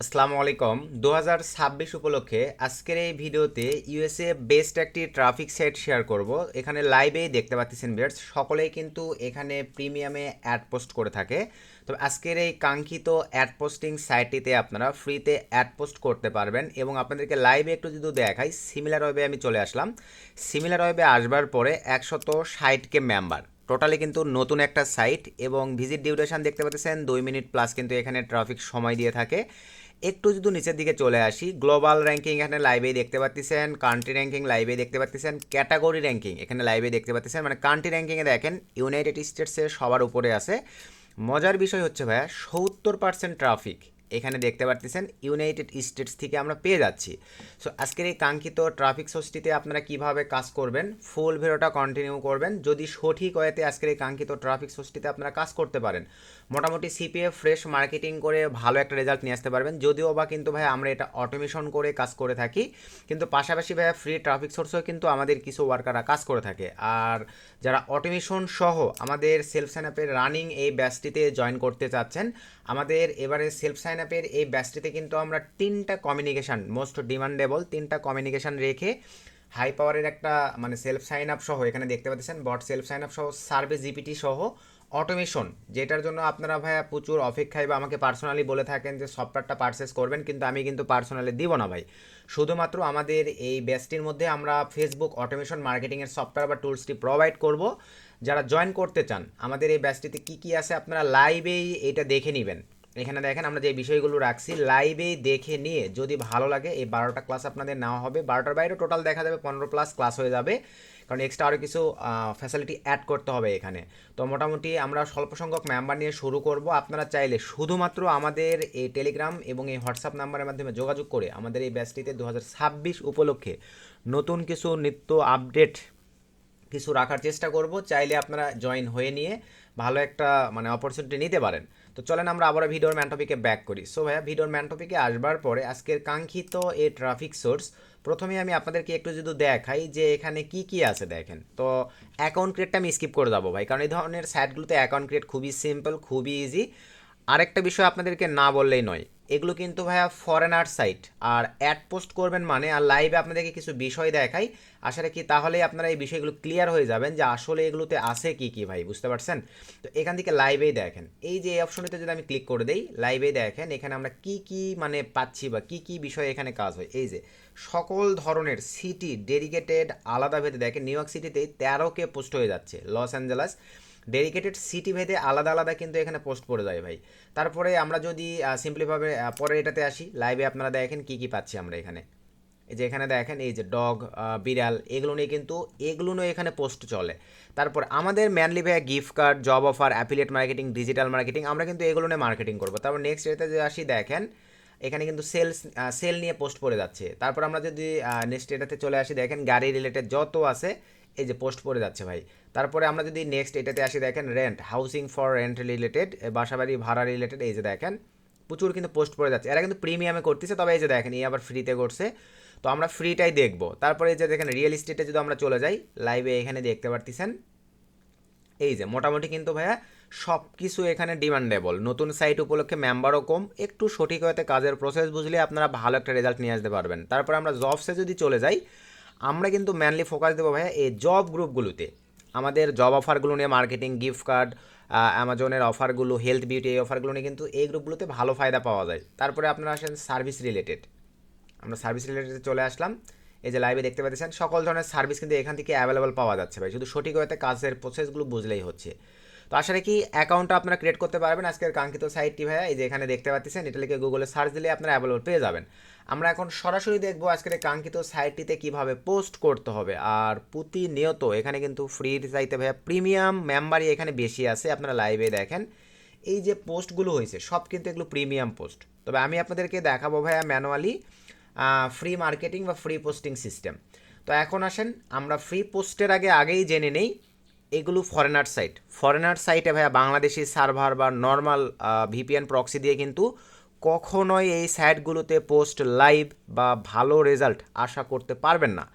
আসসালামু আলাইকুম। 2026 উপলক্ষে আজকের এই ভিডিওতে ইউএসএ বেস্ট একটি ট্রাফিক সাইট শেয়ার করব। এখানে লাইভেই দেখতে পাচ্ছেন ভিউয়ার্স, সকলেই কিন্তু এখানে প্রিমিয়ামে অ্যাড পোস্ট করে থাকে। তো আজকের এই কাঙ্ক্ষিত অ্যাড পোস্টিং সাইটটিতে আপনারা ফ্রিতে অ্যাড পোস্ট করতে পারবেন এবং আপনাদেরকে লাইভে একটু যদি দেখাই, সিমিলার ওয়েবে আমি চলে আসলাম। সিমিলার ওয়েবে আসবার পরে 160K মেম্বার টোটালি কিন্তু নতুন একটা সাইট এবং ভিজিট ডিউরেশন দেখতে পাচ্ছেন 2 মিনিট প্লাস কিন্তু এখানে ট্রাফিক সময় দিয়ে থাকে। একটু যদি নিচের দিকে চলে আসি, গ্লোবাল র্যাঙ্কিং এখানে লাইভে দেখতে পাচ্ছেন, কান্ট্রি র্যাঙ্কিং লাইভে দেখতে পাচ্ছেন, ক্যাটাগরি র্যাঙ্কিং এখানে লাইভে দেখতে পাচ্ছেন। মানে কান্ট্রি র্যাঙ্কিংয়ে দেখেন ইউনাইটেড স্টেটসের সবার উপরে আছে। মজার বিষয় হচ্ছে ভাইয়া 70% ট্রাফিক এখানে দেখতে পাচ্ছেন ইউনাইটেড স্টেটস থেকে আমরা পেয়ে যাচ্ছি। সো আজকের এই কাঙ্ক্ষিত ট্রাফিক সোর্সটিতে আপনারা কিভাবে কাজ করবেন, ফুল ভিডিওটা কন্টিনিউ করবেন যদি সঠিক ওয়েতে আজকের এই কাঙ্ক্ষিত ট্রাফিক সোর্সটিতে আপনারা কাজ করতে পারেন। মোটামুটি সিপিএ ফ্রেশ মার্কেটিং করে ভালো একটা রেজাল্ট নিয়ে আসতে পারবেন। যদিও বা কিন্তু ভাই আমরা এটা অটোমেশন করে কাজ করে থাকি, কিন্তু পাশাপাশি ভাইয়া ফ্রি ট্রাফিক সোর্সও কিন্তু আমাদের কিছু ওয়ার্কাররা কাজ করে থাকে। আর যারা অটোমেশন সহ আমাদের সেলফ সাইন আপের রানিং এই ব্যাচটিতে জয়েন করতে চাচ্ছেন, আমাদের এবারে সেলফ সাইন আপের এই ব্যাচটিতে কিন্তু আমরা 3টা কমিউনিকেশান, মোস্ট ডিমান্ডেবল 3টা কমিউনিকেশান রেখে হাই পাওয়ারের একটা মানে সেলফ সাইন আপ সহ এখানে দেখতে পাচ্ছেন বট সেলফ সাইন আপ সহ সার্ভিস জিপিটি সহ অটোমেশন, যেটার জন্য আপনারা ভাইয়া প্রচুর অপেক্ষায় বা আমাকে পার্সোনালি বলে থাকেন যে সফটওয়্যারটা পারচেস করবেন, কিন্তু আমি কিন্তু পার্সোনালি দিব না ভাই। শুধুমাত্র আমাদের এই ব্যাচটির মধ্যে আমরা ফেসবুক অটোমেশন মার্কেটিংয়ের সফটওয়্যার বা টুলসটি প্রোভাইড করব। যারা জয়েন করতে চান আমাদের এই ব্যাচটিতে কী কী আছে আপনারা লাইভেই এটা দেখে নেবেন। এখানে দেখেন আমরা যে বিষয়গুলো রাখছি লাইভেই দেখে নিয়ে যদি ভালো লাগে এই 12টা ক্লাস আপনাদের নেওয়া হবে। 12টার বাইরে টোটাল দেখা যাবে 15+ ক্লাস হয়ে যাবে, কারণ এক্সট্রা আরও কিছু ফ্যাসিলিটি অ্যাড করতে হবে এখানে। তো মোটামুটি আমরা স্বল্প সংখ্যক মেম্বার নিয়ে শুরু করব। আপনারা চাইলে শুধুমাত্র আমাদের এই টেলিগ্রাম এবং এই হোয়াটসঅ্যাপ নাম্বারের মাধ্যমে যোগাযোগ করে আমাদের এই ব্যাচটিতে 2026 উপলক্ষে নতুন কিছু নিত্য আপডেট কিছু রাখার চেষ্টা করব। চাইলে আপনারা জয়েন হয়ে নিয়ে ভালো একটা মানে অপরচুনিটি নিতে পারেন। তো চলেন আমরা আবার ভিডিওর ম্যান টপিকে ব্যাক করি। সো ভাইয়া ভিডিওর ম্যান টপিকে আসবার পরে আজকের কাঙ্ক্ষিত এই ট্রাফিক সোর্স প্রথমে আমি আপনাদেরকে একটু যদি দেখাই যে এখানে কি কি আছে দেখেন। তো অ্যাকাউন্ট ক্রিয়েটটা আমি স্কিপ করে যাবো ভাই, কারণ এই ধরনের সাইটগুলোতে অ্যাকাউন্ট ক্রিয়েট খুবই সিম্পল, খুবই ইজি। আরেকটা বিষয় আপনাদেরকে না বললেই নয়, এগুলো কিন্তু ভাইয়া ফরেনার সাইট, আর অ্যাড পোস্ট করবেন মানে আর লাইভে আপনাদেরকে কিছু বিষয় দেখাই, আশা রাখি তাহলেই আপনারা এই বিষয়গুলো ক্লিয়ার হয়ে যাবেন যে আসলে এগুলোতে আছে কি কি ভাই, বুঝতে পারছেন? তো এখান থেকে লাইভেই দেখেন, এই যে এই অপশনটিতে যদি আমি ক্লিক করে দেই, লাইভেই দেখেন এখানে আমরা কি কি মানে পাচ্ছি বা কি কি বিষয় এখানে কাজ হয়। এই যে সকল ধরনের সিটি ডেডিকেটেড আলাদা ভেদে দেখেন, নিউ ইয়র্ক সিটিতেই 13K পোস্ট হয়ে যাচ্ছে, লস অ্যাঞ্জেলাস ডেডিকেটেড সিটি ভেদে আলাদা আলাদা কিন্তু এখানে পোস্ট পড়ে যায় ভাই। তারপরে আমরা যদি সিম্পলিভাবে পরে এটাতে আসি, লাইভে আপনারা দেখেন কি কি পাচ্ছি আমরা এখানে। এই যে এখানে দেখেন এই যে ডগ, বিড়াল, এগুলো নিয়ে কিন্তু এগুলো নিয়ে এখানে পোস্ট চলে। তারপর আমাদের ম্যানলি ভাইয়া gift card, job offer, affiliate marketing, digital marketing, আমরা কিন্তু এগুলো নিয়ে মার্কেটিং করবো। তারপর নেক্সট এটাতে যে আসি দেখেন এখানে কিন্তু সেল নিয়ে পোস্ট পড়ে যাচ্ছে। তারপর আমরা যদি নেক্সট এটাতে চলে আসি দেখেন গাড়ি রিলেটেড যত আছে এই যে পোস্ট পড়ে যাচ্ছে ভাই। তারপরে আমরা যদি নেক্সট এটাতে আসি দেখেন rent, housing for rent related, বাসাবাড়ি ভাড়া রিলেটেড, এই যে দেখেন প্রচুর কিন্তু পোস্ট পড়ে যাচ্ছে। এরা কিন্তু প্রিমিয়ামে করতেছে, তবে এই যে দেখেন এই আবার ফ্রিতে করছে, তো আমরা ফ্রিটাই দেখব। তারপরে এই যে দেখেন রিয়েল এস্টেটে যদি আমরা চলে যাই, লাইভে এখানে দেখতে পারতেছেন এই যে মোটামুটি কিন্তু ভাইয়া সব কিছু এখানে ডিমান্ডেবল। নতুন সাইট উপলক্ষে মেম্বারও কম, একটু সঠিক হতে কাজের প্রসেস বুঝলে আপনারা ভালো একটা রেজাল্ট নিয়ে আসতে পারবেন। তারপর আমরা জবসে যদি চলে যাই, আমরা কিন্তু মেনলি ফোকাস দেবো ভাইয়া এই জব গ্রুপগুলোতে। আমাদের জব অফারগুলো নিয়ে মার্কেটিং, গিফট কার্ড, অ্যামাজনের অফারগুলো, হেলথ বিউটি, এই অফারগুলো নিয়ে কিন্তু এই গ্রুপগুলোতে ভালো ফায়দা পাওয়া যায়। তারপরে আপনারা আসেন সার্ভিস রিলেটেড, আমরা সার্ভিস রিলেটেড চলে আসলাম। এই যে লাইভে দেখতে পাচ্ছেন সকল ধরনের সার্ভিস কিন্তু এখান থেকে অ্যাভেলেবল পাওয়া যাচ্ছে ভাই, শুধু সঠিক হতে কাজের প্রসেসগুলো বুঝলেই হচ্ছে। তো আশা রাখি অ্যাকাউন্টটা আপনারা ক্রিয়েট করতে পারবেন আজকের কাঙ্ক্ষিত সাইটটি ভাইয়া। এই যে এখানে দেখতে পাচ্ছেন, এটা লিখে গুগলে সার্চ দিলে আপনারা অ্যাভেলেবল পেয়ে যাবেন। আমরা এখন সরাসরি দেখবো আজকের এই কাঙ্ক্ষিত সাইটটিতে কিভাবে পোস্ট করতে হবে। আর প্রতিনিয়ত এখানে কিন্তু ফ্রি চাইতে ভাইয়া প্রিমিয়াম মেম্বারই এখানে বেশি আছে। আপনারা লাইভে দেখেন এই যে পোস্টগুলো হয়েছে সব কিন্তু এগুলো প্রিমিয়াম পোস্ট। তবে আমি আপনাদেরকে দেখাবো ভাইয়া ম্যানুয়ালি ফ্রি মার্কেটিং বা ফ্রি পোস্টিং সিস্টেম। তো এখন আসেন আমরা ফ্রি পোস্টের আগেই জেনে নেই এগুলো ফরেনার সাইটে ভাইয়া বাংলাদেশি সার্ভার বা নর্মাল ভিপিএন প্রক্সি দিয়ে কিন্তু কখনোই এই সাইটগুলোতে পোস্ট লাইভ বা ভালো রেজাল্ট আশা করতে পারবেন না।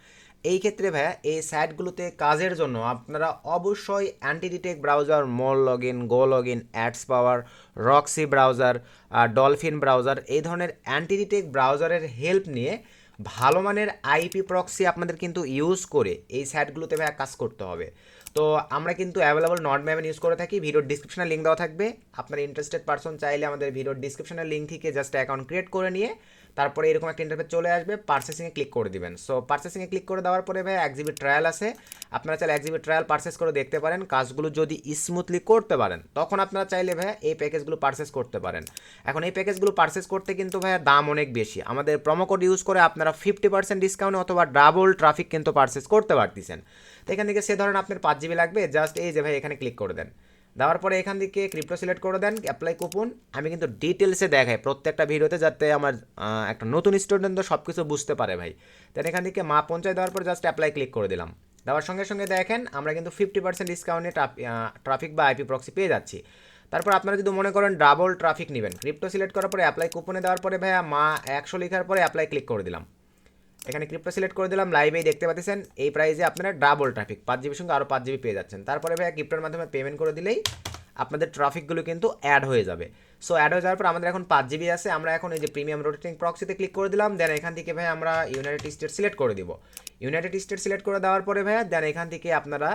এই ক্ষেত্রে ভাইয়া এই সাইটগুলোতে কাজের জন্য আপনারা অবশ্যই anti detect browser, mole log in, go log in, ads power, Roxie browser, dolphin browser, এই ধরনের অ্যান্টি ডিটেক্ট ব্রাউজারের হেল্প নিয়ে ভালো মানের আইপি প্রক্সি আপনাদের কিন্তু ইউজ করে এই সাইটগুলোতে ভাইয়া কাজ করতে হবে। তো আমরা কিন্তু অ্যাভেলেবল নট ম্যাভেন ইউজ করে থাকি। ভিডিওর ডিসক্রিপশনে লিঙ্ক দেওয়া থাকবে। আপনার ইন্টারেস্টেড পারসন চাইলে আমাদের ভিডিওর ডিসক্রিপশনের লিঙ্ক থেকে জাস্ট অ্যাকাউন্ট ক্রিয়েট করে নিয়ে তারপরে এরকম একটা ইন্টারফেস চলে আসবে, পারচেসিংয়ে ক্লিক করে দিবেন। সো পারচেসিংয়ে ক্লিক করে দেওয়ার পরে ভাই 1 জিবি ট্রায়াল আছে, আপনারা চাইলে 1 জিবি ট্রায়াল পারচেস করে দেখতে পারেন। কাজগুলো যদি স্মুথলি করতে পারেন তখন আপনারা চাইলে ভাই এই প্যাকেজগুলো পারচেস করতে পারেন। এখন এই প্যাকেজগুলো পারচেস করতে কিন্তু ভাই দাম অনেক বেশি। আমাদের প্রোমো কোড ইউজ করে আপনারা 50% ডিসকাউন্ট অথবা ডাবল ট্রাফিক কিন্তু পারচেস করতে পারতেছেন। তো এখান থেকে সে ধরেন আপনার 5 জিবি লাগবে, জাস্ট এই যে ভাই এখানে ক্লিক করে দেন। দেওয়ার পরে এখান থেকে ক্রিপ্টো সিলেক্ট করে দেন, অ্যাপ্লাই কুপন। আমি কিন্তু ডিটেলসে দেখাই প্রত্যেকটা ভিডিওতে, যাতে আমার একটা নতুন স্টুডেন্ট তো সব কিছু বুঝতে পারে ভাই। দেন এখান থেকে মা পঞ্চায়েত দেওয়ার পর জাস্ট অ্যাপ্লাই ক্লিক করে দিলাম। দেওয়ার সঙ্গে সঙ্গে দেখেন আমরা কিন্তু 50% ডিসকাউন্টে ট্রাফিক বা আইপি প্রক্সি পেয়ে যাচ্ছি। তারপর আপনারা যদি মনে করেন ডাবল ট্রাফিক নেবেন, ক্রিপ্টো সিলেক্ট করার পরে অ্যাপ্লাই কুপনে দেওয়ার পরে ভাইয়া মা 100 লেখার পরে অ্যাপ্লাই ক্লিক করে দিলাম। এখানে ক্রিপ্টো সিলেক্ট করে দিলাম, লাইভেই দেখতে পাচ্ছেন এই প্রাইসে আপনারা ডাবল ট্রাফিক 5 জিবির সঙ্গে আরও 5 জিবি পেয়ে যাচ্ছেন। তারপরে ভাইয়া ক্রিপ্টোর মাধ্যমে পেমেন্ট করে দিলেই আপনাদের ট্রাফিকগুলো কিন্তু অ্যাড হয়ে যাবে। সো অ্যাড হয়ে যাওয়ার পর আমাদের এখন 5 জিবি আছে। আমরা এখন এই যে প্রিমিয়াম রোটেটিং প্রক্সিতে ক্লিক করে দিলাম। দেন এখান থেকে ভাই আমরা ইউনাইটেড স্টেট সিলেক্ট করে দিব। ইউনাইটেড স্টেট সিলেক্ট করে দেওয়ার পরে ভাইয়া দেন এখান থেকে আপনারা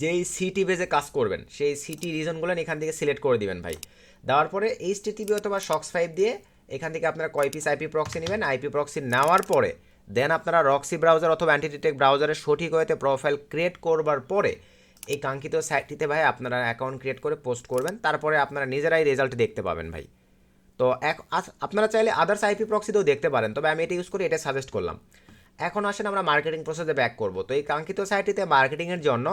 যেই সিটি বেজে কাজ করবেন সেই সিটি রিজনগুলো এখান থেকে সিলেক্ট করে দিবেন ভাই। দেওয়ার পরে এইচটিটিপি অথবা সক্স 5 দিয়ে এখান থেকে আপনারা কয় পিস আইপি প্রক্সি নেবেন, আইপি প্রক্সি নেওয়ার পরে দেন আপনারা রক্সি ব্রাউজার অথবা অ্যান্টি ডিটেক্ট ব্রাউজারের সঠিক ওয়েতে প্রোফাইল ক্রিয়েট করবার পরে এই কাঙ্ক্ষিত সাইটটিতে ভাই আপনারা অ্যাকাউন্ট ক্রিয়েট করে পোস্ট করবেন। তারপরে আপনারা নিজেরাই রেজাল্ট দেখতে পাবেন ভাই। তো আপনারা চাইলে আদার্স আইপি প্রক্সিতেও দেখতে পারেন, তবে আমি এটা ইউজ করি, এটা সাজেস্ট করলাম। এখন আসেন আমরা মার্কেটিং প্রসেসে ব্যাক করব। তো এই কাঙ্ক্ষিত সাইটটিতে মার্কেটিংয়ের জন্য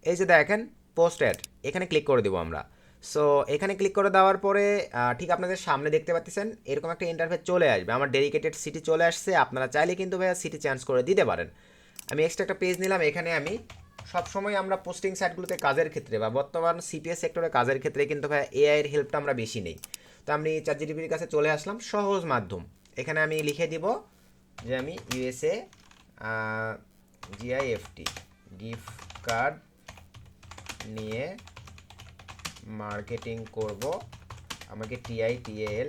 এই যে দেখেন পোস্ট অ্যাড, এখানে ক্লিক করে দেবো আমরা। সো এখানে ক্লিক করে দেওয়ার পরে ঠিক আপনাদের সামনে দেখতে পাচ্ছেন এরকম একটা ইন্টারফেস চলে আসবে। আমার ডেডিকেটেড সিটি চলে আসছে। আপনারা চাইলে কিন্তু ভাইয়া সিটি চেঞ্জ করে দিতে পারেন। আমি এক্সট্রা একটা পেজ নিলাম। এখানে আমি সবসময় আমরা পোস্টিং সাইটগুলোতে কাজের ক্ষেত্রে বা বর্তমান সিপিএস সেক্টরে কাজের ক্ষেত্রে কিন্তু ভাই এআইয়ের হেল্পটা আমরা বেশি নেই। তো আমি চ্যাটজিপিটির কাছে চলে আসলাম, সহজ মাধ্যম। এখানে আমি লিখে দিব যে আমি ইউএসএ জিআইএফটি গিফট কার্ড নিয়ে মার্কেটিং করব, আমাকে টিআইটিএল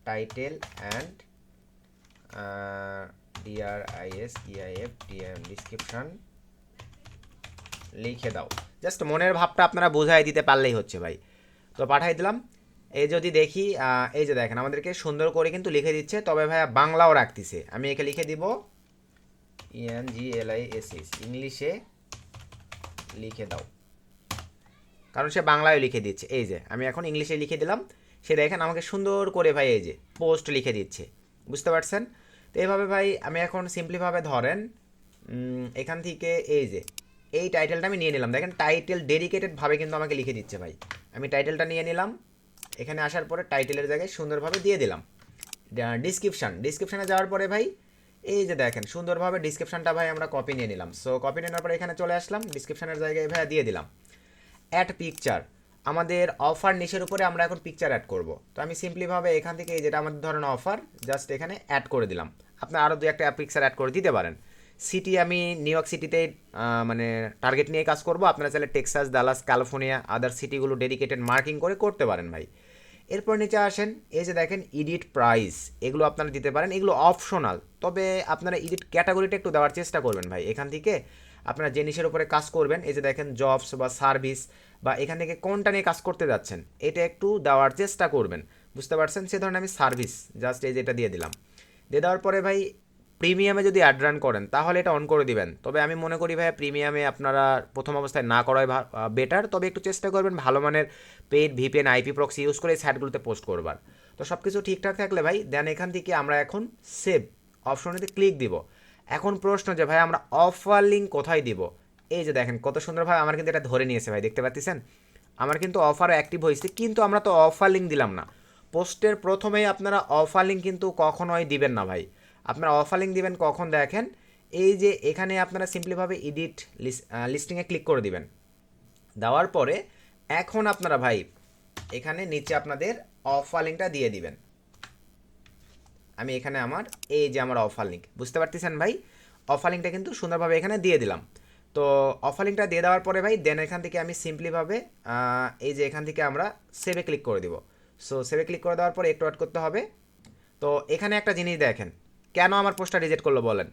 টাইটেল অ্যান্ড ডিআরআইএসইআইএফ ডিসক্রিপশন লিখে দাও। জাস্ট মনের ভাবটা আপনারা বোঝাই দিতে পারলেই হচ্ছে ভাই। তো পাঠাই দিলাম। এই যদি দেখি এই যে দেখেন আমাদেরকে সুন্দর করে কিন্তু লিখে দিচ্ছে, তবে ভাইয়া বাংলাও রাখতেছে। আমি একে লিখে দিব ENGLISS, ইংলিশে লিখে দাও, কারণ সে বাংলায় লিখে দিচ্ছে। এই যে আমি এখন ইংলিশে লিখে দিলাম, সে দেখেন আমাকে সুন্দর করে ভাই এই যে পোস্ট লিখে দিচ্ছে। বুঝতে পারছেন? তো এইভাবে ভাই আমি এখন সিম্পলিভাবে ধরেন এখান থেকে এই যে এই টাইটেলটা আমি নিয়ে নিলাম। দেখেন টাইটেল ডেডিকেটেডভাবে কিন্তু আমাকে লিখে দিচ্ছে ভাই। আমি টাইটেলটা নিয়ে নিলাম, এখানে আসার পরে টাইটেলের জায়গায় সুন্দরভাবে দিয়ে দিলাম ডিসক্রিপশানে যাওয়ার পরে ভাই এই যে দেখেন সুন্দরভাবে ডিসক্রিপশানটা ভাই আমরা কপি নিয়ে নিলাম। সো কপি নেওয়ার পরে এখানে চলে আসলাম, ডিসক্রিপশানের জায়গায় ভাই দিয়ে দিলাম অ্যাড পিকচার। আমাদের অফার নিচের উপরে আমরা এখন পিকচার অ্যাড করব। তো আমি সিম্পলিভাবে এখান থেকে যেটা আমাদের ধরেন অফার, জাস্ট এখানে অ্যাড করে দিলাম। আপনার আরও দু একটা পিকচার অ্যাড করে দিতে পারেন। সিটি আমি নিউ ইয়র্ক সিটিতে মানে টার্গেট নিয়ে কাজ করব। আপনারা চাইলে টেক্সাস, ডালাস, ক্যালিফোর্নিয়া, আদার সিটিগুলো ডেডিকেটেড মার্কিং করে করতে পারেন ভাই। এরপর নিচে আসেন, এই যে দেখেন এডিট প্রাইস, এগুলো আপনারা দিতে পারেন। এগুলো অপশনাল, তবে আপনারা এডিট ক্যাটাগরিটা একটু দেওয়ার চেষ্টা করবেন ভাই। এখান থেকে আপনারা যে জিনিসের উপরে কাজ করবেন, এই যে দেখেন জবস বা সার্ভিস বা এখান থেকে কোনটা নিয়ে কাজ করতে যাচ্ছেন এটা একটু দেওয়ার চেষ্টা করবেন। বুঝতে পারছেন? সে ধরনের আমি সার্ভিস জাস্ট এই যেটা দিয়ে দিলাম। দিয়ে দেওয়ার পরে ভাই প্রিমিয়ামে যদি অ্যাড রান করেন তাহলে এটা অন করে দিবেন। তবে আমি মনে করি ভাই প্রিমিয়ামে আপনারা প্রথম অবস্থায় না করাই বেটার। তবে একটু চেষ্টা করবেন ভালো মানের paid VPN IP proxy use করে এই সাইটগুলোতে পোস্ট করবার। তো সব কিছু ঠিকঠাক থাকলে ভাই দেন এখান থেকে আমরা এখন সেভ অপশনটিতে ক্লিক দিব। এখন প্রশ্ন যে ভাই আমরা অফার লিঙ্ক কোথায় দিব? এই যে দেখেন কত সুন্দরভাবে আমার কিন্তু এটা ধরে নিয়েছে ভাই, দেখতে পাচ্ছেন আমার কিন্তু অফারও অ্যাক্টিভ হয়েছে, কিন্তু আমরা তো অফার লিঙ্ক দিলাম না। পোস্টের প্রথমেই আপনারা অফার লিঙ্ক কিন্তু কখনোই দিবেন না ভাই। আপনারা অফার লিঙ্ক দিবেন কখন দেখেন, এই যে এখানে আপনারা সিম্পলিভাবে এডিট লিস্টিংয়ে ক্লিক করে দিবেন। দেওয়ার পরে এখন আপনারা ভাই এখানে নিচে আপনাদের অফার লিঙ্কটা দিয়ে দিবেন। আমি এখানে আমার এই যে আমার অফার লিঙ্ক, বুঝতে পারতেছেন ভাই? অফার লিঙ্কটা কিন্তু সুন্দরভাবে এখানে দিয়ে দিলাম। তো অফার লিঙ্কটা দিয়ে দেওয়ার পরে ভাই দেন এখান থেকে আমি সিম্পলিভাবে এই যে এখান থেকে আমরা সেভে ক্লিক করে দিব। সো সেভে ক্লিক করে দেওয়ার পরে একটু ওয়েট করতে হবে। তো এখানে একটা জিনিস দেখেন, কেন আমার পোস্টটা রিজেক্ট করলো বলেন।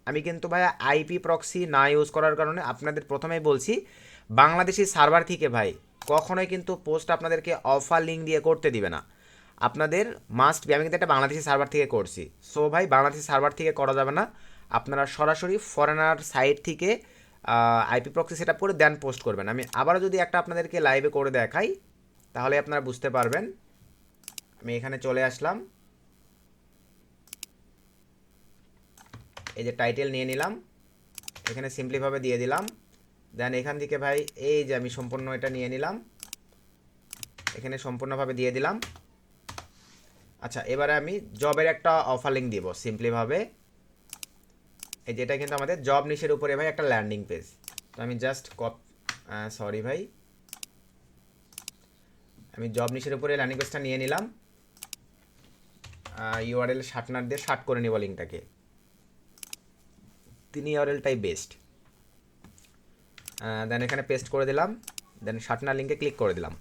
আমি কিন্তু ভাই আইপি প্রক্সি না ইউজ করার কারণে আপনাদের প্রথমেই বলছি, বাংলাদেশি সার্ভার থেকে ভাই কখনোই কিন্তু পোস্ট আপনাদেরকে অফার লিঙ্ক দিয়ে করতে দিবে না। আপনাদের মাস্ট বি, আমি কিন্তু একটা বাংলাদেশি সার্ভার থেকে করছি। সো ভাই বাংলাদেশি সার্ভার থেকে করা যাবে না, আপনারা সরাসরি ফরেনার সাইট থেকে আইপি প্রক্সি সেট আপ করে দেন পোস্ট করবেন। আমি আবারও যদি একটা আপনাদেরকে লাইভে করে দেখাই তাহলে আপনারা বুঝতে পারবেন। আমি এখানে চলে আসলাম, এই যে টাইটেল নিয়ে নিলাম, এখানে সিম্পলিভাবে দিয়ে দিলাম। দেন এখান থেকে ভাই এই যে আমি সম্পূর্ণ এটা নিয়ে নিলাম, এখানে সম্পূর্ণভাবে দিয়ে দিলাম। আচ্ছা, এবারে আমি জবের একটা অফার লিঙ্ক দিব সিম্পলিভাবে। এই যেটা কিন্তু আমাদের জব নিশের উপরে ভাই একটা ল্যান্ডিং পেজ। তো আমি জাস্ট সরি ভাই, আমি জব নিশের উপরে ল্যান্ডিং পেজটা নিয়ে নিলাম। ইউআরএল শার্টনার দিয়ে শার্ট করে নিব লিঙ্কটাকে, তিনি ইউআরএলটাই বেস্ট। দেন এখানে পেস্ট করে দিলাম, দেন শার্টনার লিঙ্কে ক্লিক করে দিলাম।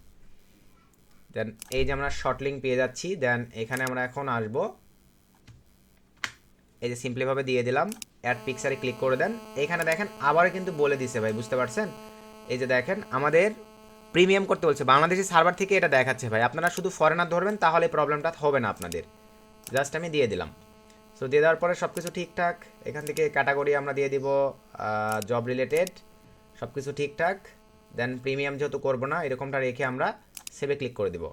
দেন এই যে আমরা শর্ট লিঙ্ক পেয়ে যাচ্ছি। দেন এখানে আমরা এখন আসব, এই যে সিম্পলিভাবে দিয়ে দিলাম, অ্যাড পিকচারে ক্লিক করে দেন। এখানে দেখেন আবারও কিন্তু বলে দিছে ভাই, বুঝতে পারছেন। এই যে দেখেন আমাদের প্রিমিয়াম করতে বলছে, বাংলাদেশি সার্ভার থেকে এটা দেখাচ্ছে ভাই। আপনারা শুধু ফরেনার ধরবেন তাহলে প্রবলেমটা হবে না আপনাদের। জাস্ট আমি দিয়ে দিলাম। সো দিয়ে দেওয়ার পরে সব কিছু ঠিকঠাক, এখান থেকে ক্যাটাগরি আমরা দিয়ে দিব জব রিলেটেড, সব কিছু ঠিকঠাক। দেন প্রিমিয়াম যেহেতু করবো না, এরকমটা রেখে আমরা সেভে ক্লিক করে দিব।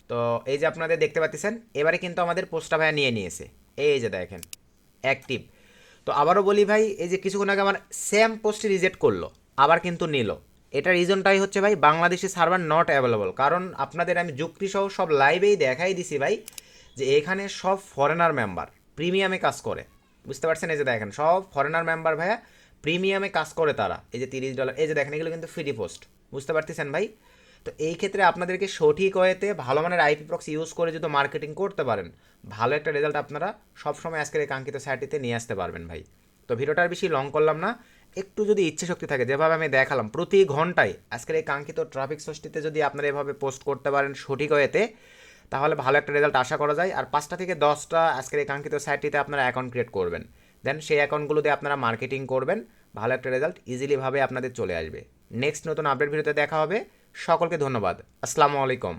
তো এই যে আপনাদের দেখতে পাচ্ছেন এবারে কিন্তু আমাদের পোস্টটা ভাইয়া নিয়ে নিয়েছে, এই যে দেখেন অ্যাক্টিভ। তো আবারও বলি ভাই, এই যে কিছুক্ষণ আগে আমার সেম পোস্টটি রিজেক্ট করলো, আবার কিন্তু নিল। এটা রিজনটাই হচ্ছে ভাই বাংলাদেশি সার্ভার নট অ্যাভেলেবল। কারণ আপনাদের আমি যুক্তি সহ সব লাইভেই দেখাই দিছি ভাই যে এখানে সব ফরেনার মেম্বার প্রিমিয়ামে কাজ করে, বুঝতে পারছেন। এই যে দেখেন সব ফরেনার মেম্বার ভাইয়া প্রিমিয়ামে কাজ করে তারা। এই যে $30, এই যে দেখেন এগুলো কিন্তু ফ্রি পোস্ট, বুঝতে পারতেছেন ভাই। তো এই ক্ষেত্রে আপনাদেরকে সঠিক ওয়েতে ভালো মানের আইপি প্রক্সি ইউজ করে যদি মার্কেটিং করতে পারেন, ভালো একটা রেজাল্ট আপনারা সবসময় আজকের এই কাঙ্ক্ষিত সাইটটিতে নিয়ে আসতে পারবেন ভাই। তো ভিডিওটার বেশি লং করলাম না, একটু যদি ইচ্ছে শক্তি থাকে যেভাবে আমি দেখালাম প্রতি ঘন্টায় আজকের এই কাঙ্ক্ষিত ট্রাফিক সোর্সটিতে যদি আপনারা এভাবে পোস্ট করতে পারেন সঠিক ওয়েতে, তাহলে ভালো একটা রেজাল্ট আশা করা যায়। আর 5টা থেকে 10টা আজকের এই কাঙ্ক্ষিত সাইটটিতে আপনারা অ্যাকাউন্ট ক্রিয়েট করবেন, দেন সেই অ্যাকাউন্টগুলো দিয়ে আপনারা মার্কেটিং করবেন, ভালো একটা রেজাল্ট ইজিলিভাবে আপনাদের চলে আসবে। নেক্সট নতুন আপডেট ভিডিওতে দেখা হবে। সকলকে ধন্যবাদ। আসসালামু আলাইকুম।